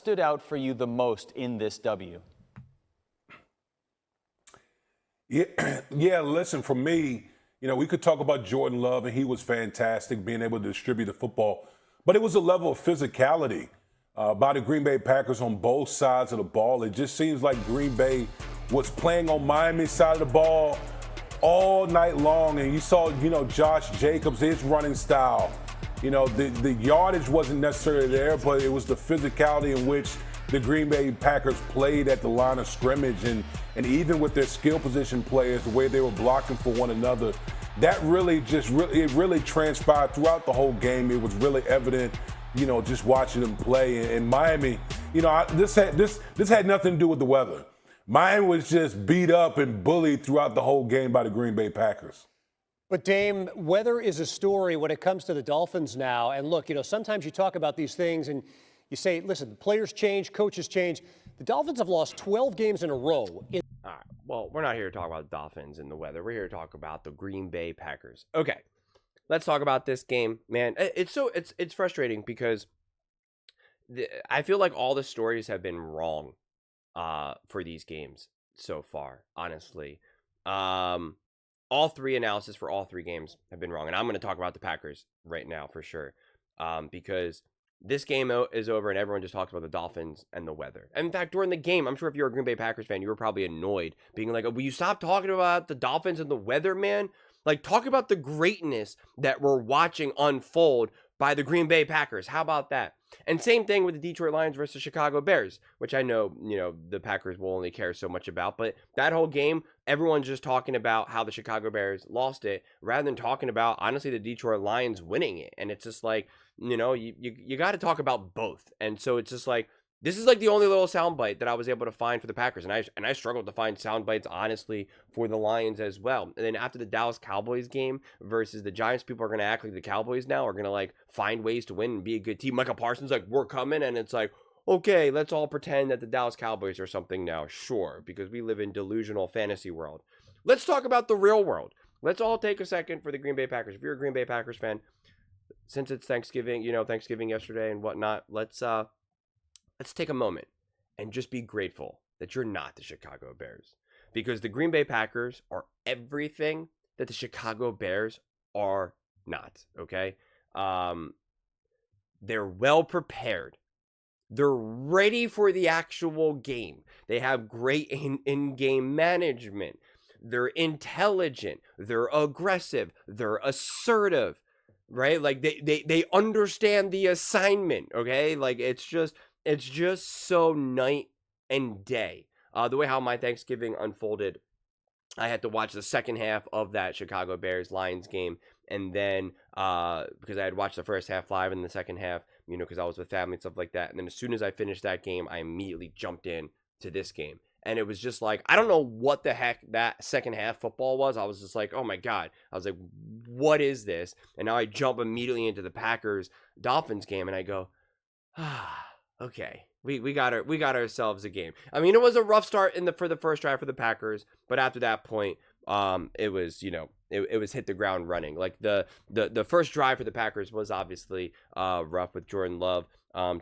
stood out for you the most in this W? Yeah, listen, for me, we could talk about Jordan Love, and he was fantastic being able to distribute the football. But it was a level of physicality by the Green Bay Packers on both sides of the ball. It just seems like Green Bay was playing on Miami's side of the ball all night long. And you saw, Josh Jacobs, his running style. The yardage wasn't necessarily there, but it was the physicality in which the Green Bay Packers played at the line of scrimmage, and even with their skill position players, the way they were blocking for one another, that really transpired throughout the whole game. It was really evident, just watching them play. And Miami, this had nothing to do with the weather. Miami was just beat up and bullied throughout the whole game by the Green Bay Packers. But, Dame, weather is a story when it comes to the Dolphins now. And look, sometimes you talk about these things and you say, listen, players change, coaches change. The Dolphins have lost 12 games in a row. All right. Well, we're not here to talk about the Dolphins and the weather. We're here to talk about the Green Bay Packers. Okay. Let's talk about this game, man. It's frustrating because I feel like all the stories have been wrong for these games so far, honestly. All three analysis for all three games have been wrong. And I'm going to talk about the Packers right now for sure. Because this game is over and everyone just talks about the Dolphins and the weather. And in fact, during the game, I'm sure if you're a Green Bay Packers fan, you were probably annoyed, being like, will you stop talking about the Dolphins and the weather, man? Like, talk about the greatness that we're watching unfold by the Green Bay Packers. How about that? And same thing with the Detroit Lions versus Chicago Bears, which I know, the Packers will only care so much about. But that whole game, everyone's just talking about how the Chicago Bears lost it rather than talking about, honestly, the Detroit Lions winning it. And it's just like, you got to talk about both. And so it's just like, this is like the only little soundbite that I was able to find for the Packers. And I struggled to find soundbites, honestly, for the Lions as well. And then after the Dallas Cowboys game versus the Giants, people are going to act like the Cowboys now are going to like find ways to win and be a good team. Micah Parsons like, we're coming. And it's like, okay, let's all pretend that the Dallas Cowboys are something now. Sure, because we live in delusional fantasy world. Let's talk about the real world. Let's all take a second for the Green Bay Packers. If you're a Green Bay Packers fan, since it's Thanksgiving, Thanksgiving yesterday and whatnot, let's take a moment and just be grateful that you're not the Chicago Bears, because the Green Bay Packers are everything that the Chicago Bears are not. Okay. They're well prepared. They're ready for the actual game. They have great in-game management. They're intelligent. They're aggressive. They're assertive, right? Like they understand the assignment. Okay. Like it's just so night and day. The way how my Thanksgiving unfolded, I had to watch the second half of that Chicago Bears Lions game. And then, because I had watched the first half live and the second half, because I was with family and stuff like that. And then as soon as I finished that game, I immediately jumped in to this game. And it was just like, I don't know what the heck that second half football was. I was just like, oh my God. I was like, what is this? And now I jump immediately into the Packers Dolphins game and I go, okay, we got ourselves a game. I mean, it was a rough start for the first drive for the Packers, but after that point, it was, it was hit the ground running. Like the first drive for the Packers was obviously rough with Jordan Love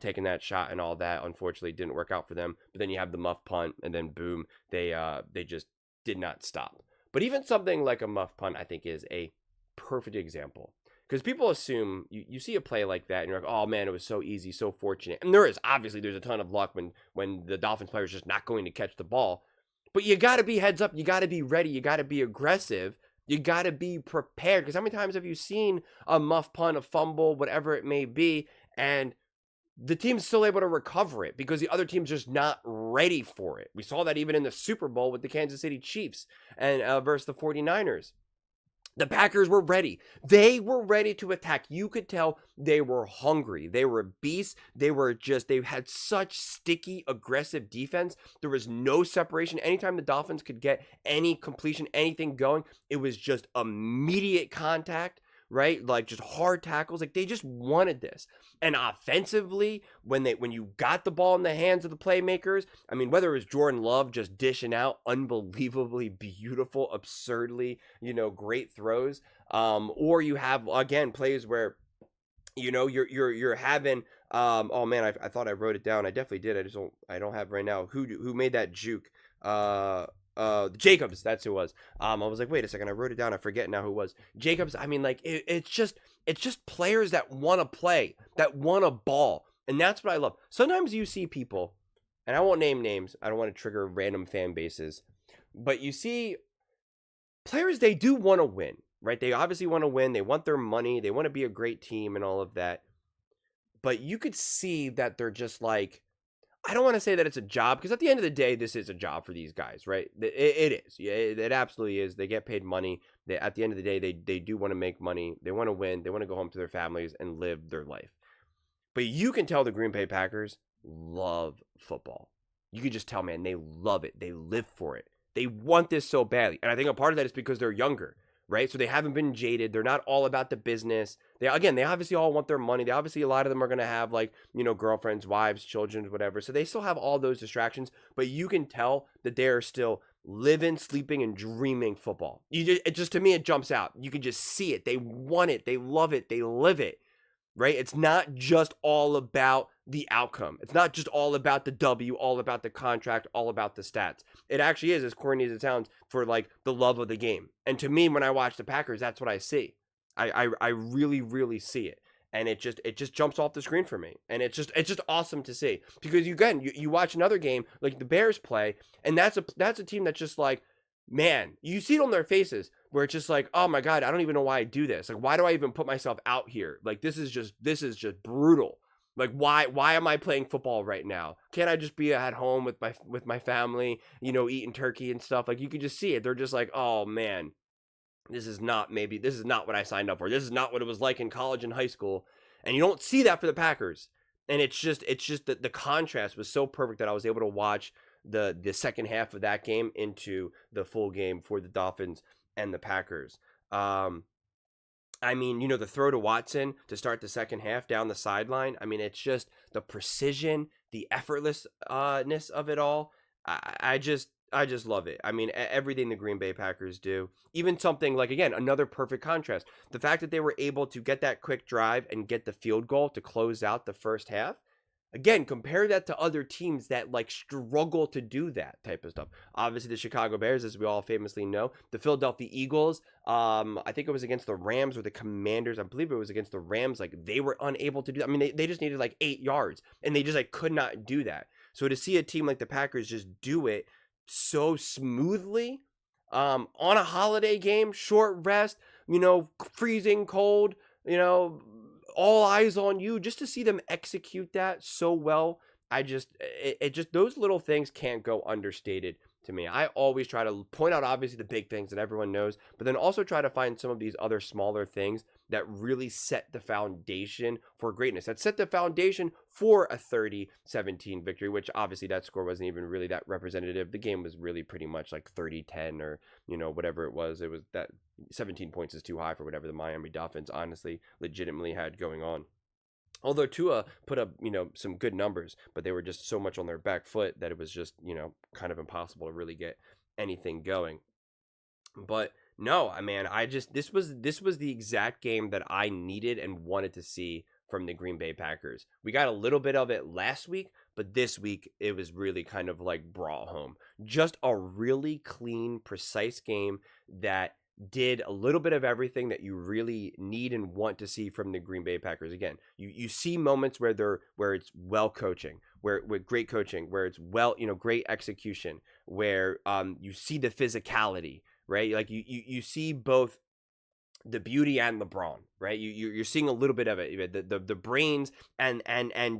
taking that shot and all that. Unfortunately, didn't work out for them. But then you have the muff punt, and then boom, they just did not stop. But even something like a muff punt, I think, is a perfect example. Because people assume, you see a play like that, and you're like, oh man, it was so easy, so fortunate. And there's a ton of luck when the Dolphins player is just not going to catch the ball. But you got to be heads up. You got to be ready. You got to be aggressive. You got to be prepared. Because how many times have you seen a muff punt, a fumble, whatever it may be, and the team's still able to recover it because the other team's just not ready for it? We saw that even in the Super Bowl with the Kansas City Chiefs and versus the 49ers. The Packers were ready. They were ready to attack. You could tell they were hungry. They were beasts. They had such sticky, aggressive defense. There was no separation. Anytime the Dolphins could get any completion, anything going, it was just immediate contact, right? Like just hard tackles. Like they just wanted this. And offensively, when you got the ball in the hands of the playmakers, I mean, whether it was Jordan Love just dishing out unbelievably beautiful, absurdly, great throws, or you have again plays where you're having Oh man, I thought I wrote it down. I definitely did. I don't have it right now. Who made that juke? Jacobs. That's who it was. I was like, wait a second. I wrote it down. I forget now who it was. Jacobs. I mean, like it's just players that want to play, that want to ball, and that's what I love. Sometimes you see people, and I won't name names. I don't want to trigger random fan bases, but you see players, they do want to win, right? They obviously want to win. They want their money. They want to be a great team and all of that. But you could see that they're just like, I don't want to say that it's a job, because at the end of the day, this is a job for these guys, right? It is. Yeah, it absolutely is. They get paid money. At the end of the day, they do want to make money. They want to win. They want to go home to their families and live their life. But you can tell the Green Bay Packers love football. You can just tell, man, they love it. They live for it. They want this so badly. And I think a part of that is because they're younger, right? So they haven't been jaded. They're not all about the business. They obviously all want their money. They obviously, a lot of them are going to have, like, girlfriends, wives, children, whatever. So they still have all those distractions, but you can tell that they are still living, sleeping, and dreaming football. To me, it jumps out. You can just see it. They want it. They love it. They live it. Right? It's not just all about the outcome. It's not just all about the W, all about the contract, all about the stats. It actually is, as corny as it sounds, for like the love of the game. And to me, when I watch the Packers, that's what I see. I really, really see it. And it just jumps off the screen for me. And it's just awesome to see. Because you watch another game like the Bears play, and that's a team that's just like, man, you see it on their faces where it's just like, oh my God, I don't even know why I do this. Like, why do I even put myself out here? Like, this is just brutal. Like, why am I playing football right now? Can't I just be at home with my family, eating turkey and stuff? Like, you could just see it. They're just like, oh man, this is not what I signed up for. This is not what it was like in college and high school. And you don't see that for the Packers. And it's just that the contrast was so perfect that I was able to watch the second half of that game into the full game for the Dolphins and the Packers. I mean, the throw to Watson to start the second half down the sideline. I mean, it's just the precision, the effortlessness of it all. I just love it. I mean, everything the Green Bay Packers do, even something like, again, another perfect contrast. The fact that they were able to get that quick drive and get the field goal to close out the first half. Again, compare that to other teams that like struggle to do that type of stuff. Obviously, the Chicago Bears, as we all famously know, the Philadelphia Eagles. I think it was against the Rams or the Commanders. I believe it was against the Rams. Like, they were unable to do that. I mean, they just needed like 8 yards, and they just like could not do that. So to see a team like the Packers just do it so smoothly, on a holiday game, short rest, freezing cold, all eyes on you, just to see them execute that so well. It just, those little things can't go understated to me. I always try to point out, obviously, the big things that everyone knows, but then also try to find some of these other smaller things that really set the foundation for greatness, that set the foundation for a 30-17 victory, which obviously that score wasn't even really that representative. The game was really pretty much like 30-10 or, whatever it was. It was that 17 points is too high for whatever the Miami Dolphins honestly legitimately had going on. Although Tua put up, some good numbers, but they were just so much on their back foot that it was just, kind of impossible to really get anything going. But no, I mean, this was the exact game that I needed and wanted to see from the Green Bay Packers. We got a little bit of it last week, but this week it was really kind of like brought home. Just a really clean, precise game that did a little bit of everything that you really need and want to see from the Green Bay Packers. Again, you see moments where it's well coaching, where with great coaching, where it's great execution, where you see the physicality, right? Like you see both the beauty and the brawn, right? You're seeing a little bit of it, the brains and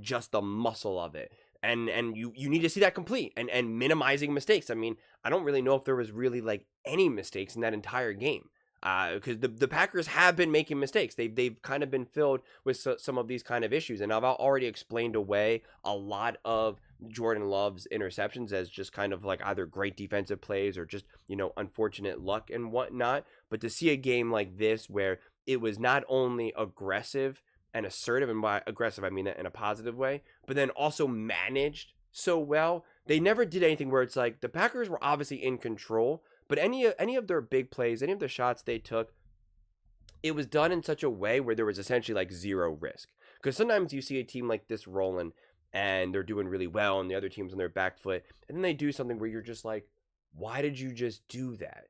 just the muscle of it. And you need to see that complete and minimizing mistakes. I mean, I don't really know if there was really like any mistakes in that entire game, because the Packers have been making mistakes. They've kind of been filled with some of these kind of issues, and I've already explained away a lot of Jordan Love's interceptions as just kind of like either great defensive plays or just unfortunate luck and whatnot. But to see a game like this where it was not only aggressive and assertive, and by aggressive I mean that in a positive way, but then also managed so well. They never did anything where it's like the Packers were obviously in control, but any of their big plays, any of the shots they took, it was done in such a way where there was essentially like zero risk. Because sometimes you see a team like this rolling and they're doing really well and the other team's on their back foot, and then they do something where you're just like, why did you just do that?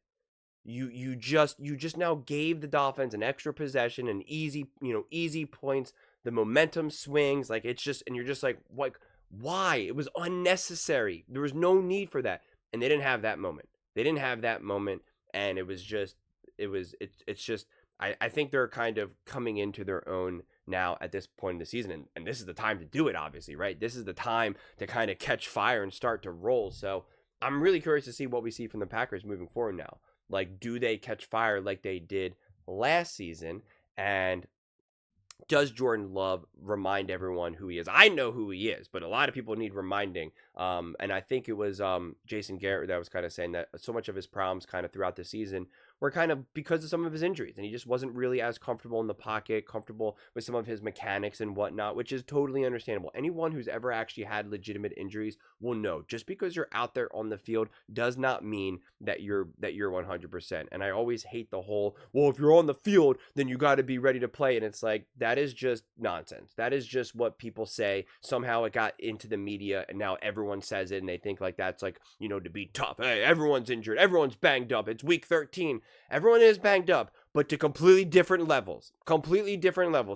You just now gave the Dolphins an extra possession, an easy points, the momentum swings, like it's just, and you're just like, what? Why? It was unnecessary. There was no need for that, and they didn't have that moment. They didn't have that moment, and it's just. I think they're kind of coming into their own now at this point in the season, and this is the time to do it. Obviously, right? This is the time to kind of catch fire and start to roll. So I'm really curious to see what we see from the Packers moving forward now. Like, do they catch fire like they did last season? And does Jordan Love remind everyone who he is? I know who he is, but a lot of people need reminding. And I think it was Jason Garrett that was kind of saying that so much of his problems kind of throughout the season were kind of because of some of his injuries. And he just wasn't really as comfortable in the pocket, comfortable with some of his mechanics and whatnot, which is totally understandable. Anyone who's ever actually had legitimate injuries will know just because you're out there on the field does not mean that you're 100%. And I always hate the whole, well, if you're on the field, then you got to be ready to play. And it's like, that is just nonsense. That is just what people say. Somehow it got into the media and now everyone says it and they think like that's like, to be tough. Hey, everyone's injured. Everyone's banged up. It's week 13. Everyone is banged up, but to completely different levels.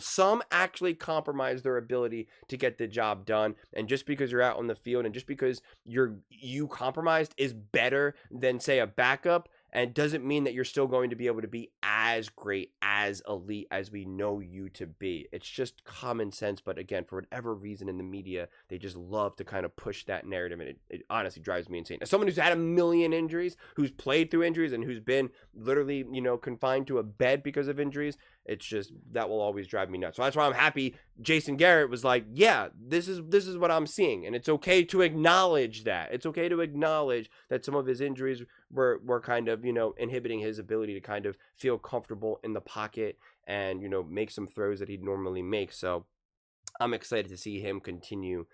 Some actually compromise their ability to get the job done. And just because you're out on the field and just because you compromised is better than, say, a backup, and doesn't mean that you're still going to be able to be as great, as elite as we know you to be. It's just common sense. But again, for whatever reason in the media, they just love to kind of push that narrative. And it honestly drives me insane. As someone who's had a million injuries, who's played through injuries, and who's been literally, confined to a bed because of injuries, it's just, that will always drive me nuts. So that's why I'm happy Jason Garrett was like, yeah, this is what I'm seeing. And it's okay to acknowledge that. It's okay to acknowledge that some of his injuries were kind of, inhibiting his ability to kind of feel comfortable in the pocket and, make some throws that he'd normally make. So I'm excited to see him continue,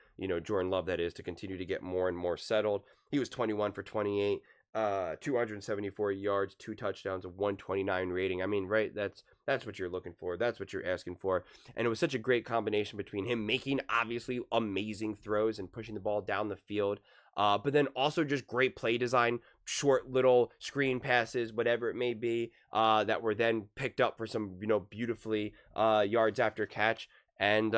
Jordan Love, that is, to continue to get more and more settled. He was 21 for 28, 274 yards, 2 touchdowns, a 129 rating. I mean, right? That's what you're looking for. That's what you're asking for. And it was such a great combination between him making obviously amazing throws and pushing the ball down the field, but then also just great play design, short little screen passes, whatever it may be, that were then picked up for some, beautifully yards after catch. And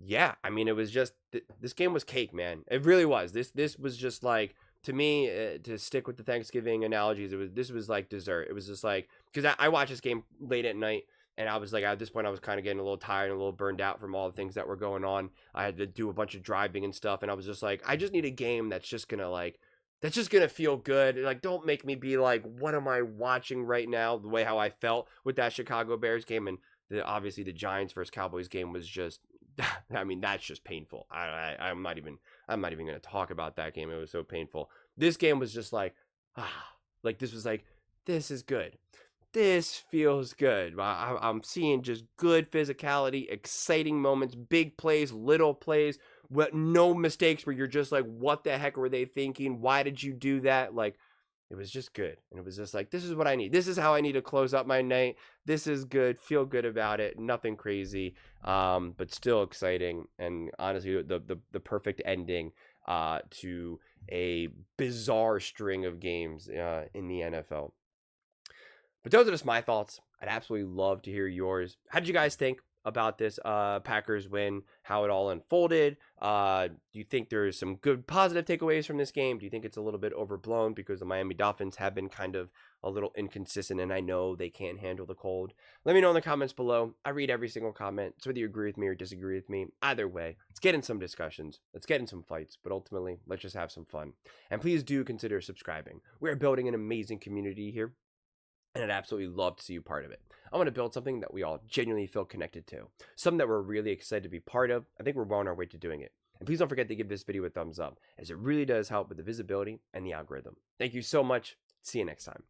yeah, I mean, it was just this game was cake, man. It really was. This was just like, to me, to stick with the Thanksgiving analogies, this was like dessert. It was just like, because I watched this game late at night, and I was like, at this point, I was kind of getting a little tired and a little burned out from all the things that were going on. I had to do a bunch of driving and stuff, and I was just like, I just need a game that's just gonna feel good. Like, don't make me be like, what am I watching right now? The way how I felt with that Chicago Bears game, and obviously the Giants versus Cowboys game was just, I mean, that's just painful. I'm not even going to talk about that game. It was so painful. This game was just like, like this was like, this is good. This feels good. I'm seeing just good physicality, exciting moments, big plays, little plays, no mistakes where you're just like, what the heck were they thinking? Why did you do that? Like, it was just good. And it was just like, this is what I need. This is how I need to close up my night. This is good. Feel good about it. Nothing crazy, but still exciting. And honestly, the perfect ending to a bizarre string of games in the NFL. But those are just my thoughts. I'd absolutely love to hear yours. How did you guys think about this Packers win, how it all unfolded? Do you think there's some good positive takeaways from this game? Do you think it's a little bit overblown because the Miami Dolphins have been kind of a little inconsistent, and I know they can't handle the cold? Let me know in the comments below. I read every single comment, so whether you agree with me or disagree with me, either way, let's get in some discussions, let's get in some fights, but ultimately, let's just have some fun. And please do consider subscribing. We're building an amazing community here, and I'd absolutely love to see you part of it. I want to build something that we all genuinely feel connected to, something that we're really excited to be part of. I think we're well on our way to doing it. And please don't forget to give this video a thumbs up, as it really does help with the visibility and the algorithm. Thank you so much. See you next time.